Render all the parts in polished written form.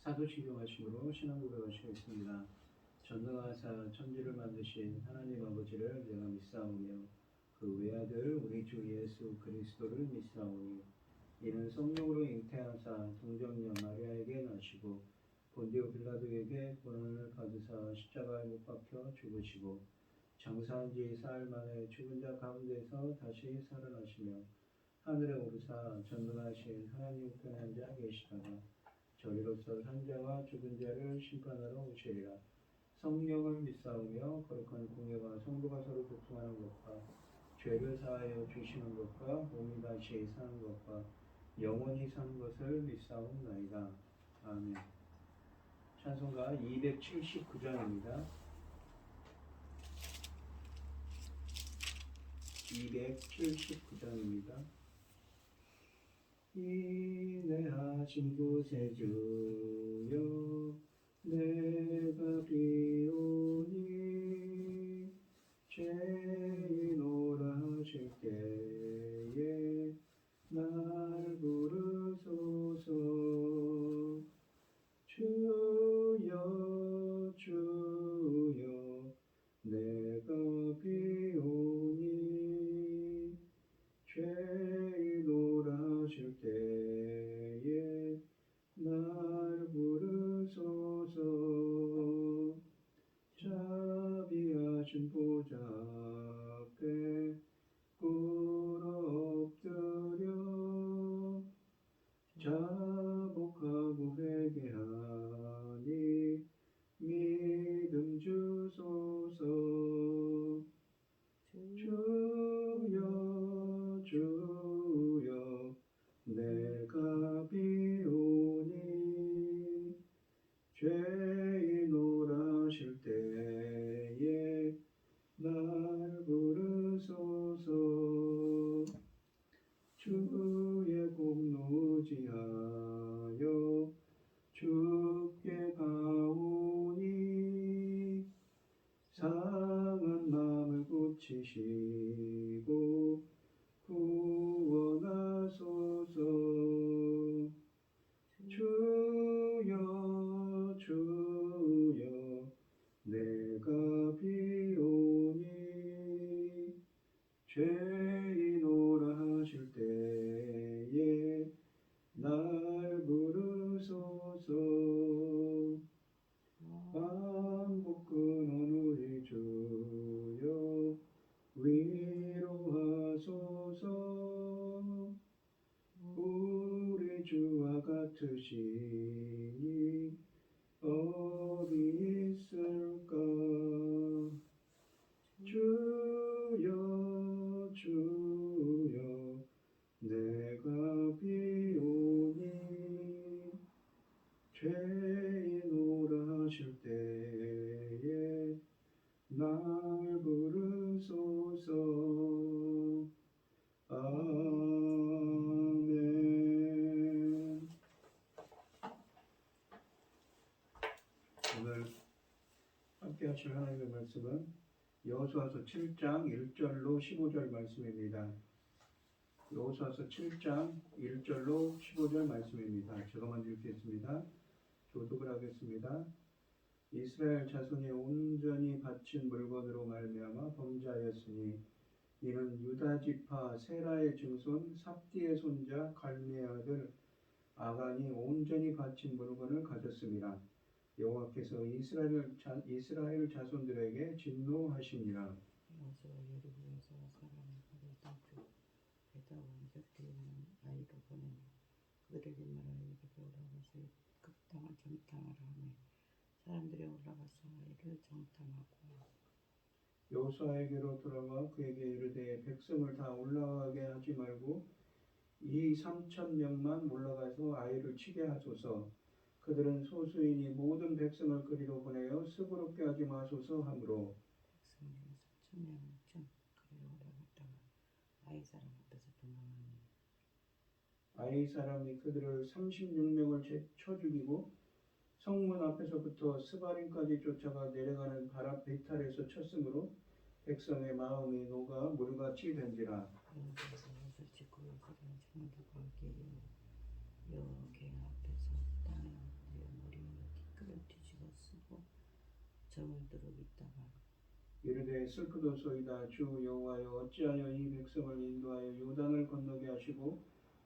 사도신경하심으로 신앙 고백하시겠습니다. 전능하사 천지를 만드신 하나님 아버지를 내가 믿사오며 그 외아들 우리 주 예수 그리스도를 믿사오니 이는 성령으로 잉태하사 동정녀 마리아에게 나시고 본디오 빌라도에게 고난을 받으사 십자가에 못 박혀 죽으시고 장사한 지 사흘 만에 죽은 자 가운데서 다시 살아나시며 하늘에 오르사 전능하신 하나님 우편에 앉아 계시다가 저희로서 산자와 죽은 자를 심판하러 오시리라. 성령을 믿사오며 거룩한 공예와 성도가 서로 교통하는 것과 죄를 사하여 주시는 것과 몸이 다시 사는 것과 영원히 사는 것을 믿사옵나이다. 아멘. 찬송가 279장입니다. 279장입니다. 인내하신 구세주여 내가 비오니 죄인오라 하실 때에 날 부르소서. 주여 주여 내가 비오니 죄인오라 하실 때에 날 부르소서. 자비하신 보좌 앞에 꿇어 엎드려 자복하고 회개하니 믿음 주소서. 주여 주여 내가 비오니 죄인오라 하실 때에 날 부르소서. 주의 공로지하여 주께 가오니 상한 마음을 고치시고 구원하소서. 주여 주여 내가 비오니 죄인오라 하실 때에 날 부르소서. 반복 끊은 우리 주여 위로하소서. 우리 주와 같으시니 어디 있을까. 주여 주여 내가 비오니 죄인오라 하실 때에 날 부르소서. 아멘. 오늘 함께 하실 하나님의 말씀은 여호수아서 7장 1절로 15절 말씀입니다. 여호수아서 7장 1절로 15절 말씀입니다. 제가 먼저 읽겠습니다. 교독을 하겠습니다. 이스라엘 자손이 온전히 바친 물건으로 말미암아 범죄하였으니 이는 유다 지파 세라의 증손 삽디의 손자 갈미의 아들 아간이 온전히 바친 물건을 가졌습니다. 여호와께서 이스라엘 자손들에게 진노하시니라. 여호수아 여리고에서 사람을 받을 땅쪽 베다와 이적되어 있는 아이로 보내며 그들에게 말하여 이렇게 올라가서 그 땅을 정탐하라 하며 사람들이 올라가서 아이를 정탐하고 여호수아에게로 돌아와 그에게 이르되 백성을 다 올라가게 하지 말고 이 3,000명만 올라가서 아이를 치게 하소서. 그들은 소수이니 모든 백성을 그리로 보내어 수고롭게 하지 마소서 하므로 백성 중 3,000명을 전 그리로 올라갔다가 아이 사람 앞에서 도망하니 아이 사람이 그들을 36명을 쳐 죽이고 성문 앞에서부터 스바림까지 쫓아가 내려가는 바람 배탈에서 쳤으므로 백성의 마음이 녹아 물같이 된지라. 여호와께서 옷을 찢고 그들은 장막과 함께 여호와 앞에서 땅에 엎드려 머리 정을 두르겠다가 이르되 슬프도소이다. 주 여호와여, 어찌하여 이 백성을 인도하여 요단을 건너게 하시고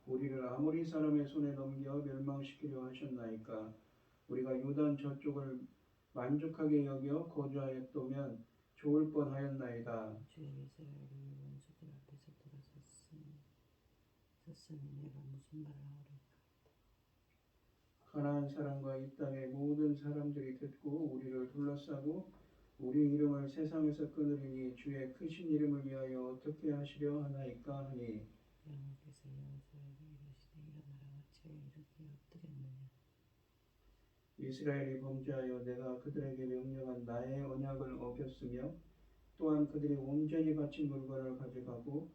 우리를 아모리 사람의 손에 넘겨 멸망시키려 하셨나이까. 우리가 요단 저쪽을 만족하게 여겨 거주하였다면 좋을 뻔하였나이다. 주의 이스라엘이 원수들 앞에서 섰으니 내가 무슨 말을 하오리까. 가나안 사람과 이 땅의 모든 사람들이 듣고 우리를 둘러싸고 우리 이름을 세상에서 끊으리니 주의 크신 이름을 위하여 어떻게 하시려 하나이까 하니, 여호와께서 여호수아에게 이르시되 일어나라 어찌하여 이렇게 엎드렸느냐. 이스라엘이 범죄하여 내가 그들에게 명령한 나의 언약을 어겼으며 또한 그들이 온전히 바친 물건을 가져가고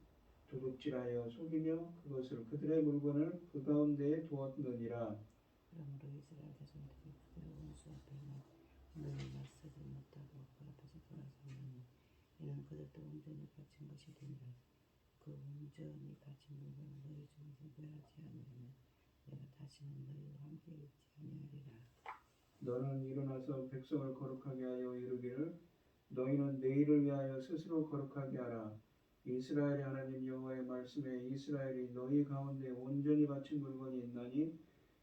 도둑질하여 속이며 그것을 그들의 물건을 그 가운데에 두었느니라. 그러므로 이스라엘 자손들이 그들의 원수 앞에는 너희 맞서지 못하고 그 앞에서 돌아서니 이는 그들도 온전히 바친 것이 되니라. 그 온전히 바친 물건을 너희 중에서 멸하지 아니하면 내가 다시는 너희와 함께 있지 아니하리라. 너는 일어나서 백성을 거룩하게 하여 이르기를 너희는 내일을 위하여 스스로 거룩하게 하라. 이스라엘의 하나님 여호와의 말씀에 이스라엘이 너희 가운데 온전히 바친 물건이 있나니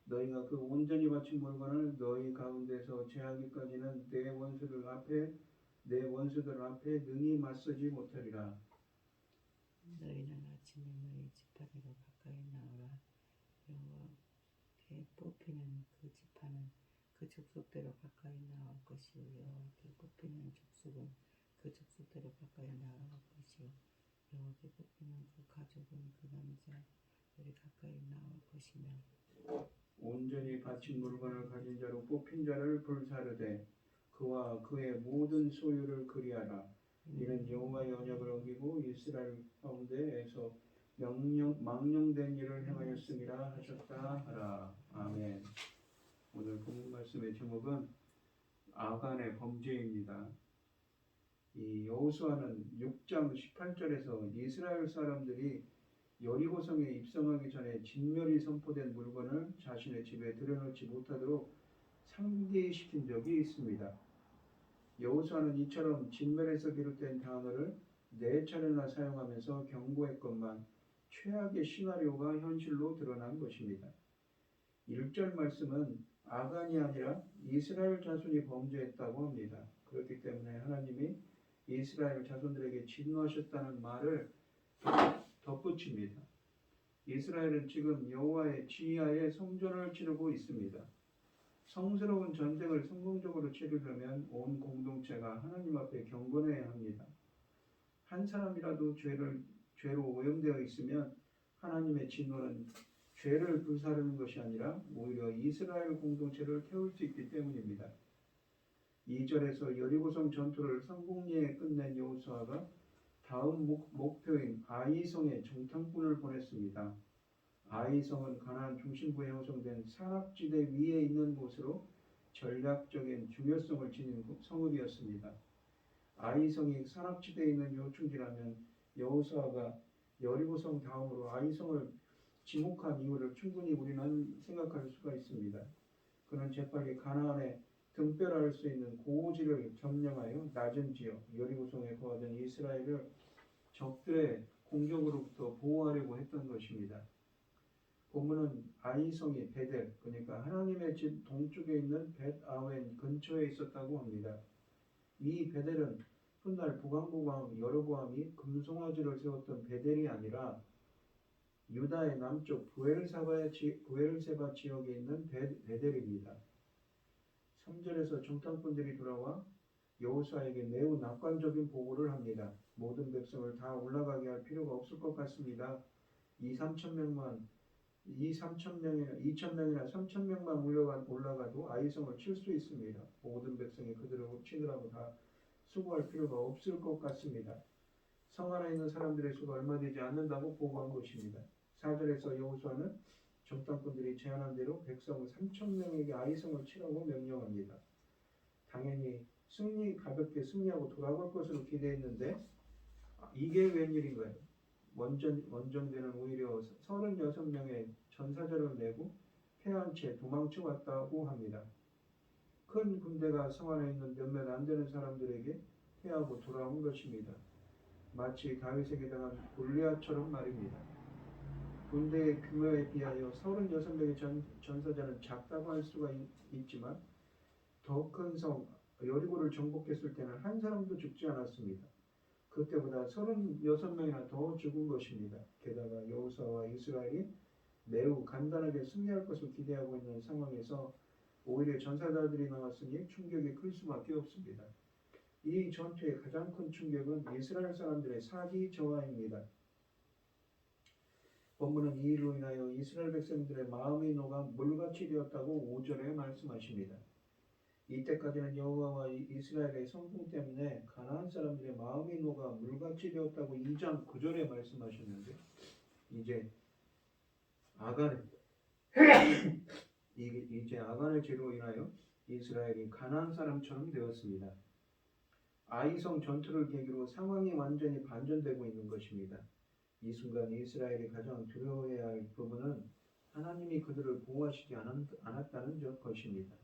너희가 그 온전히 바친 물건을 너희 가운데서 제하기까지는 내 원수들 앞에 능히 맞서지 못하리라. 너희는 아침에 너희 지파대로 가까이 나오라. 여호와께 뽑히는 그 지파는 그 족속대로 가까이 나올 것이요 여호와께 뽑히는 족속은 그 족속대로 가까이 나올 것이요 여호와께 뽑히는 그 가족은 그 남자들이 가까이 나올 것이며 온전히 바친 물건을 가진 자로 뽑힌 자를 불사르되 그와 그의 모든 소유를 그리하라. 이는 여호와의 언약을 어기고 이스라엘 가운데에서 망령된 일을 행하였음이라 하셨다 하라. 아멘. 오늘 본문 말씀의 제목은 아간의 범죄입니다. 이 여호수아는 6장 18절에서 이스라엘 사람들이 여리고성에 입성하기 전에 진멸이 선포된 물건을 자신의 집에 들여놓지 못하도록 상기시킨 적이 있습니다. 여호수아는 이처럼 진멸에서 비롯된 단어를 4차례나 사용하면서 경고했건만 최악의 시나리오가 현실로 드러난 것입니다. 1절 말씀은 아간이 아니라 이스라엘 자손이 범죄했다고 합니다. 그렇기 때문에 하나님이 이스라엘 자손들에게 진노하셨다는 말을 덧붙입니다. 이스라엘은 지금 여호와의 지휘하에 성전을 치르고 있습니다. 성스러운 전쟁을 성공적으로 치르려면 온 공동체가 하나님 앞에 경건해야 합니다. 한 사람이라도 죄로 오염되어 있으면 하나님의 진노는 죄를 불사르는 것이 아니라 오히려 이스라엘 공동체를 태울 수 있기 때문입니다. 2절에서 여리고성 전투를 성공리에 끝낸 여호수아가 다음 목표인 아이성에 정탐꾼을 보냈습니다. 아이성은 가나안 중심부에 형성된 산악지대 위에 있는 곳으로 전략적인 중요성을 지닌 성읍이었습니다. 아이성이 산악지대에 있는 요충지라면 여호수아가 여리고성 다음으로 아이성을 지목한 이유를 충분히 우리는 생각할 수가 있습니다. 그는 재빨리 가나안에 등뼈할 수 있는 고지를 점령하여 낮은 지역 여리고성에 거하던 이스라엘을 적들의 공격으로부터 보호하려고 했던 것입니다. 본문은 아이성이 베델, 그러니까 하나님의 집 동쪽에 있는 벳아웬 근처에 있었다고 합니다. 이 베델은 훗날 북왕국 여로보암이 금송아지를 세웠던 베델이 아니라 유다의 남쪽 부엘세바 지역에 있는 베델입니다. 3절에서 정탐꾼들이 돌아와 여호수아에게 매우 낙관적인 보고를 합니다. 모든 백성을 다 올라가게 할 필요가 없을 것 같습니다. 2,000명이나 3,000명만 올라가도 아이성을 칠 수 있습니다. 모든 백성이 그들을 치느라고 다 수고할 필요가 없을 것 같습니다. 성 안에 있는 사람들의 수가 얼마 되지 않는다고 보고한 것입니다. 4절에서 여호수아는 정탐꾼들이 제안한 대로 백성 3,000명에게 아이성을 치라고 명령합니다. 당연히 가볍게 승리하고 돌아갈 것으로 기대했는데 이게 웬일인가요? 원정대는 오히려 36명의 전사자를 내고 패한 채 도망쳐 왔다고 합니다. 큰 군대가 성 안에 있는 몇몇 안 되는 사람들에게 패하고 돌아온 것입니다. 마치 다윗에게 당한 골리앗처럼 말입니다. 군대의 규모에 비하여 36명의 전사자는 작다고 할 수가 있지만 더 큰 성 여리고를 정복했을 때는 한 사람도 죽지 않았습니다. 그때보다 36명이나 더 죽은 것입니다. 게다가 여호수아와 이스라엘이 매우 간단하게 승리할 것을 기대하고 있는 상황에서 오히려 전사자들이 나왔으니 충격이 클 수밖에 없습니다. 이 전투의 가장 큰 충격은 이스라엘 사람들의 사기 저하입니다. 본문은 이 일로 인하여 이스라엘 백성들의 마음이 녹아 물같이 되었다고 5절에 말씀하십니다. 이때까지는 여호와와 이스라엘의 성공 때문에 가나안 사람들의 마음이 녹아 물같이 되었다고 2장 9절에 말씀하셨는데 이제 아간의 죄로 인하여 이스라엘이 가나안 사람처럼 되었습니다. 아이성 전투를 계기로 상황이 완전히 반전되고 있는 것입니다. 이 순간 이스라엘이 가장 두려워해야 할 부분은 하나님이 그들을 보호하시지 않았다는 것입니다.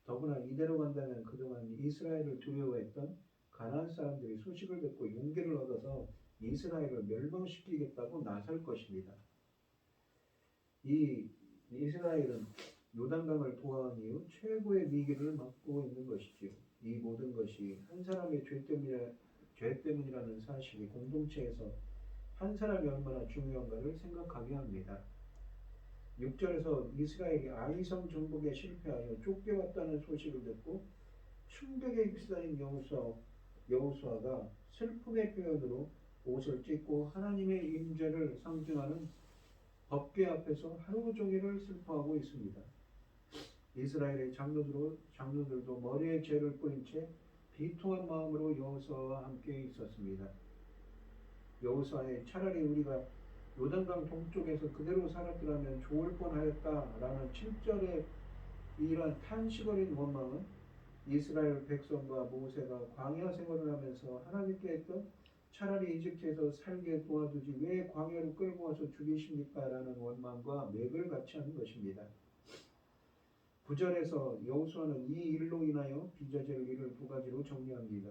더구나 이대로 간다면 그동안 이스라엘을 두려워했던 가나안 사람들이 소식을 듣고 용기를 얻어서 이스라엘을 멸망시키겠다고 나설 것입니다. 이 이스라엘은 요단강을 통과한 이후 최고의 위기를 맞고 있는 것이지요. 이 모든 것이 한 사람의 죄 때문이라는 사실이 공동체에서 한 사람이 얼마나 중요한가를 생각하게 합니다. 6절에서 이스라엘이 아이성 정복에 실패하여 쫓겨왔다는 소식을 듣고 충격에 휩싸인 여호수아가 슬픔의 표현으로 옷을 찢고 하나님의 임재를 상징하는 법궤 앞에서 하루 종일을 슬퍼하고 있습니다. 이스라엘의 장로들도 머리에 죄를 뿌린 채 비통한 마음으로 여호수아와 함께 있었습니다. 여호수아의 차라리 우리가 요단강 동쪽에서 그대로 살았더라면 좋을 뻔하였다라는 7절의 이러한 탄식 어린 원망은 이스라엘 백성과 모세가 광야 생활을 하면서 하나님께 했던 차라리 이집트에서 살게 도와두지 왜 광야로 끌고 와서 죽이십니까? 라는 원망과 맥을 같이 하는 것입니다. 9절에서 여호수아는 이 일로 인하여 빚어질 일을 두 가지로 정리합니다.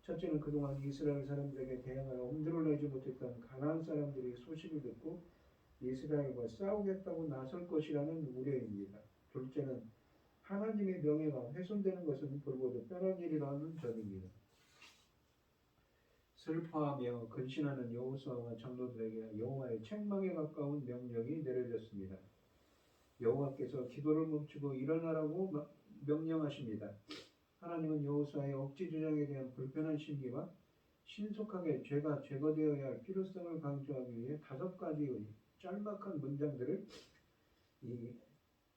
첫째는 그동안 이스라엘 사람들에게 대항하여 엄두를 내지 못했던 가나안 사람들이 소식을 듣고 이스라엘과 싸우겠다고 나설 것이라는 우려입니다. 둘째는 하나님의 명예가 훼손되는 것은 불보듯 뻔한 일이라는 점입니다. 슬퍼하며 근신하는 여호수아와 장로들에게 여호와의 책망에 가까운 명령이 내려졌습니다. 여호와께서 기도를 멈추고 일어나라고 명령하십니다. 하나님은 여호수아의 억지 주장에 대한 불편한 심기와 신속하게 죄가 제거되어야 할 필요성을 강조하기 위해 5가지의 짤막한 문장들을 이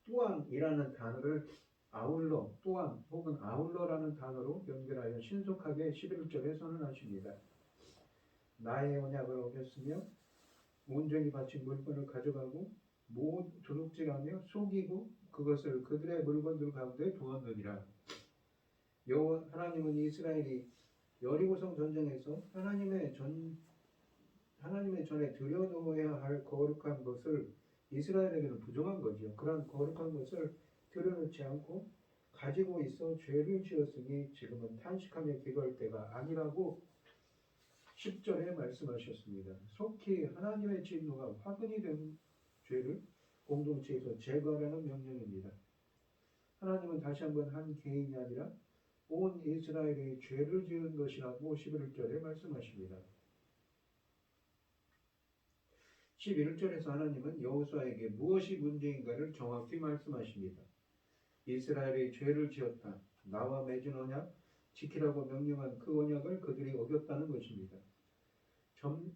또한이라는 단어를 아울러 또한 혹은 아울러라는 단어로 연결하여 신속하게 11절에 선언하십니다. 나의 언약을 어겼으며 온전히 바친 물건을 가져가고 도둑질하며 속이고 그것을 그들의 물건들 가운데 두었느니라. 하나님은 이스라엘이 여리고성 전쟁에서 하나님의 전에 들여놓아야 할 거룩한 것을 이스라엘에게는 부정한 거죠. 그런 거룩한 것을 들여놓지 않고 가지고 있어 죄를 지었으니 지금은 탄식하며 기도할 때가 아니라고 10절에 말씀하셨습니다. 속히 하나님의 진노가 화근이 된 죄를 공동체에서 제거하라는 명령입니다. 하나님은 다시 한번 한 개인이 아니라 온 이스라엘의 죄를 지은 것이라고 11절에 말씀하십니다. 11절에서 하나님은 여호수아에게 무엇이 문제인가를 정확히 말씀하십니다. 이스라엘의 죄를 지었다. 나와 맺은 언약, 지키라고 명령한 그 언약을 그들이 어겼다는 것입니다.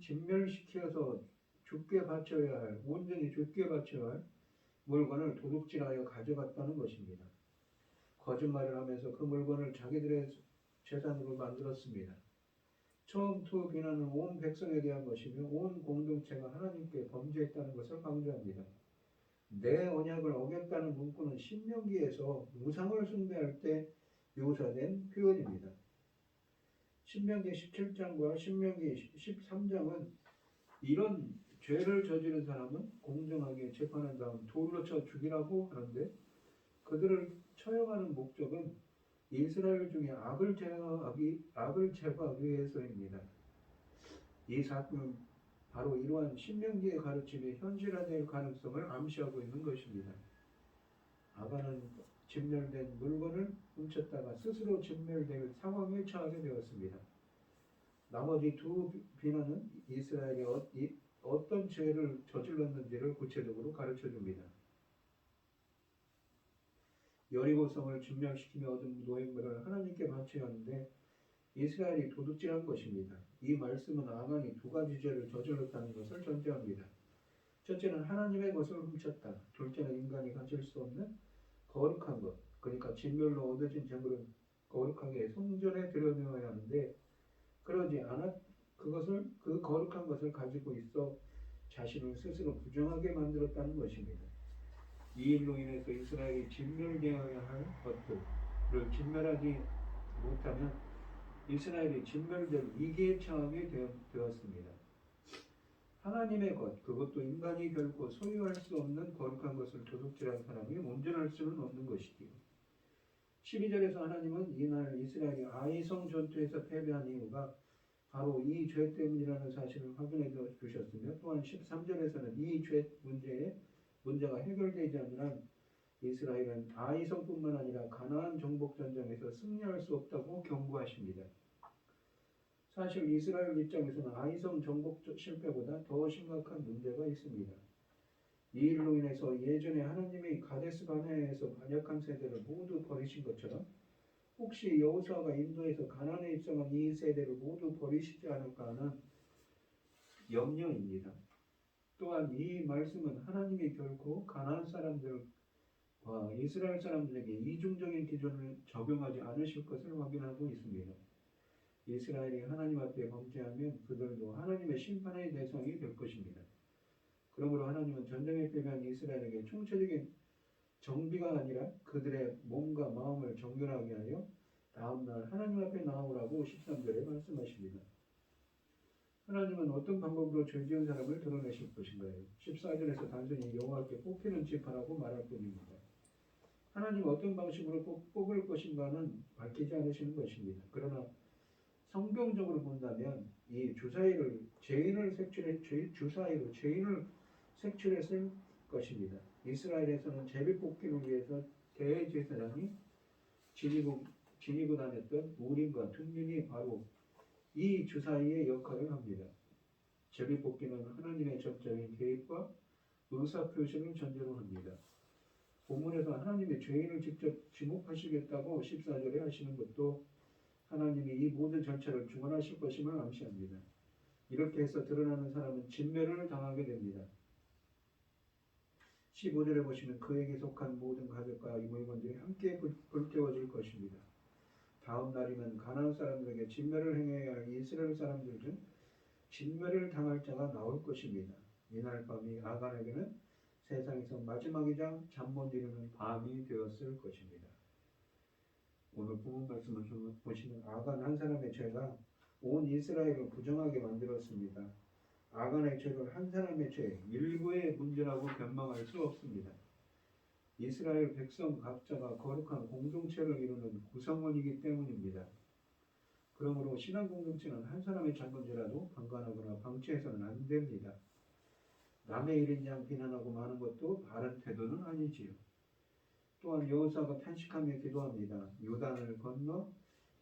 진멸시켜서 온전히 죽게 바쳐야 할 물건을 도둑질하여 가져갔다는 것입니다. 거짓말을 하면서 그 물건을 자기들의 재산으로 만들었습니다. 처음부터 비난은 온 백성에 대한 것이며 온 공동체가 하나님께 범죄했다는 것을 강조합니다. 내 언약을 어겼다는 문구는 신명기에서 우상을 숭배할 때 묘사된 표현입니다. 신명기 17장과 신명기 13장은 이런 죄를 저지른 사람은 공정하게 재판한 다음 돌로 쳐 죽이라고 하는데 그들을 처형하는 목적은 이스라엘 중에 악을 제거하기 위해서입니다. 이 사건은 바로 이러한 신명기의 가르침이 현실화될 가능성을 암시하고 있는 것입니다. 아간은 진멸된 물건을 훔쳤다가 스스로 진멸될 상황에 처하게 되었습니다. 나머지 두 비난은 이스라엘이 어떤 죄를 저질렀는지를 구체적으로 가르쳐줍니다. 여리고성을 진멸시키며 얻은 노획물을 하나님께 바쳐야 하는데 이스라엘이 도둑질한 것입니다. 이 말씀은 아간이 두 가지 죄를 저질렀다는 것을 전제합니다. 첫째는 하나님의 것을 훔쳤다. 둘째는 인간이 가질 수 없는 거룩한 것, 그러니까 진멸로 얻어진 재물은 거룩하게 성전에 들여놓아야 하는데 그러지 않아 그 거룩한 것을 가지고 있어 자신을 스스로 부정하게 만들었다는 것입니다. 이 일로 인해서 이스라엘이 진멸되어야 할 것들을 진멸하지 못하면 이스라엘이 진멸될 위기에 처하게 되었습니다. 하나님의 것, 그것도 인간이 결코 소유할 수 없는 거룩한 것을 도둑질한 사람이 온전할 수는 없는 것이지요. 12절에서 하나님은 이날 이스라엘이 아이성 전투에서 패배한 이유가 바로 이 죄 때문이라는 사실을 확인해 주셨으며 또한 13절에서는 이 죄 문제가 해결되지 않는 한 이스라엘은 아이성뿐만 아니라 가나안 정복 전쟁에서 승리할 수 없다고 경고하십니다. 사실 이스라엘 입장에서는 아이성 정복 실패보다 더 심각한 문제가 있습니다. 이 일로 인해서 예전에 하나님이 가데스 바네아에서 반역한 세대를 모두 버리신 것처럼 혹시 여호수아가 인도에서 가나안에 입성한 이 세대를 모두 버리시지 않을까 하는 염려입니다. 또한 이 말씀은 하나님이 결코 가나안 사람들과 이스라엘 사람들에게 이중적인 기준을 적용하지 않으실 것을 확인하고 있습니다. 이스라엘이 하나님 앞에 범죄하면 그들도 하나님의 심판의 대상이 될 것입니다. 그러므로 하나님은 전쟁에 패배한 이스라엘에게 총체적인 정비가 아니라 그들의 몸과 마음을 정결하게 하여 다음날 하나님 앞에 나오라고 13절에 말씀하십니다. 하나님은 어떤 방법으로 죄지은 사람을 드러내실 것인가요? 14절에서 단순히 여호와께 뽑히는 지파라고 말할 뿐입니다. 하나님은 어떤 방식으로 뽑을 것인가는 밝히지 않으시는 것입니다. 그러나 성경적으로 본다면 이 주사위로 죄인을 색출했을 것입니다. 이스라엘에서는 제비 뽑기를 위해서 대제사장이 지니고 다녔던 우림과 툼밈이 바로 이 주사위의 역할을 합니다. 제비 뽑기는 하나님의 적극적인 개입과 의사표시를 전제로 합니다. 본문에서 하나님이 죄인을 직접 지목하시겠다고 14절에 하시는 것도 하나님이 이 모든 절차를 주관하실 것임을 암시합니다. 이렇게 해서 드러나는 사람은 진멸을 당하게 됩니다. 15절에 보시면 그에게 속한 모든 가족과 이 물건들이 함께 불태워질 것입니다. 다음 날이면 가나안 사람들에게 진멸을 행해야 할 이스라엘 사람들 중 진멸을 당할 자가 나올 것입니다. 이날 밤이 아간에게는 세상에서 마지막이자 잠 못 이루는 밤이 되었을 것입니다. 오늘 본문 말씀을 보시면 아간 한 사람의 죄가 온 이스라엘을 부정하게 만들었습니다. 아간의 죄를 한 사람의 죄, 일부의 문제라고 변명할 수 없습니다. 이스라엘 백성 각자가 거룩한 공동체를 이루는 구성원이기 때문입니다. 그러므로 신앙 공동체는 한 사람의 작은 죄라도 방관하거나 방치해서는 안 됩니다. 남의 일인 양 비난하고 마는 것도 바른 태도는 아니지요. 또한 여호수아가 탄식하며 기도합니다. 요단을 건너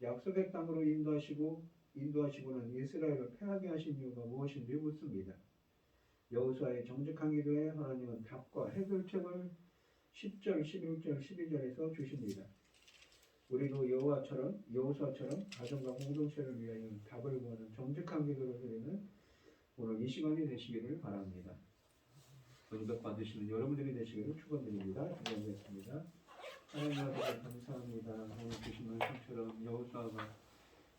약속의 땅으로 인도하시고는 이스라엘을 패하게 하신 이유가 무엇인지 묻습니다. 여호수아의 정직한 기도에 하나님은 답과 해결책을 10절, 11절, 12절에서 주십니다. 우리도 여호수아처럼 가정과 공동체를 위하여 답을 구하는 정직한 기도를 드리는 오늘 이 시간이 되시기를 바랍니다. 은덕 받으시는 여러분들이 되시기를 축원드립니다. 기도하겠습니다. 하나님 아버지 감사합니다. 오늘 주신 말씀처럼 여호수아가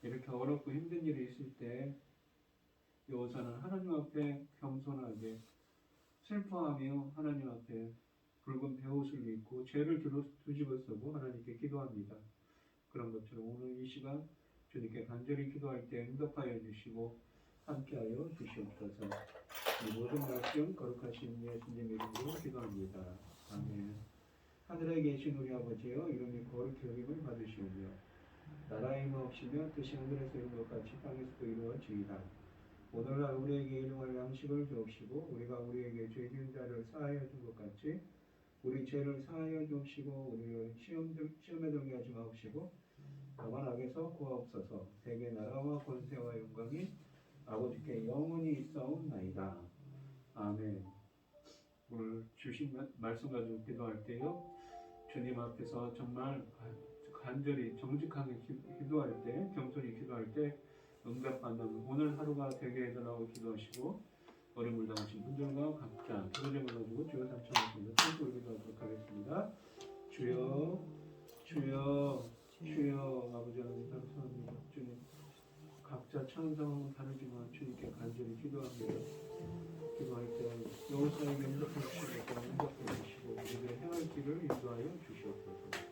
이렇게 어렵고 힘든 일이 있을 때 여호수아는 하나님 앞에 겸손하게 슬퍼하며 하나님 앞에 붉은 베옷을 입고 죄를 뒤집어 쓰고 하나님께 기도합니다. 그런 것처럼 오늘 이 시간 주님께 간절히 기도할 때 응답하여 주시고 함께하여 주시옵소서. 이 모든 말씀 거룩하신 예수님 이름으로 기도합니다. 아멘. 하늘에 계신 우리 아버지여 이름이 거룩히 여김을 받으시오며 나라의 임하옵시며 뜻이 하늘에서 이룬 것 같이 땅에서도 이루어지이다. 오늘날 우리에게 일용할 양식을 주옵시고 우리가 우리에게 죄 지은 자를 사하여 준 것 같이 우리 죄를 사하여 주옵시고 우리를 시험에 들게 하지 마옵시고 다만 악에서 구하옵소서. 대개 나라와 권세와 영광이 아버지께 영원히 있사옵나이다. 아멘. 오늘 주신 말씀 가지고 기도할 때요, 주님 앞에서 정말 간절히 정직하게 기도할 때, 겸손히 기도할 때 응답받는 오늘 하루가 되게 해달라고 기도하시고 어려움을 당하신 분들과 각자 기도제를 가지고 주여 삼천하십니다. 손을 기도하도록 하겠습니다. 주여, 주여, 주여. 아버지 하나님 감사합니다. 주님, 각자 처한 상황은 다르지만 주님께 간절히 기도합니다. 기도할 때 여호사에게 응답해 주시고 응답해 주시고 우리들의 행할 길을 인도하여 주시옵소서.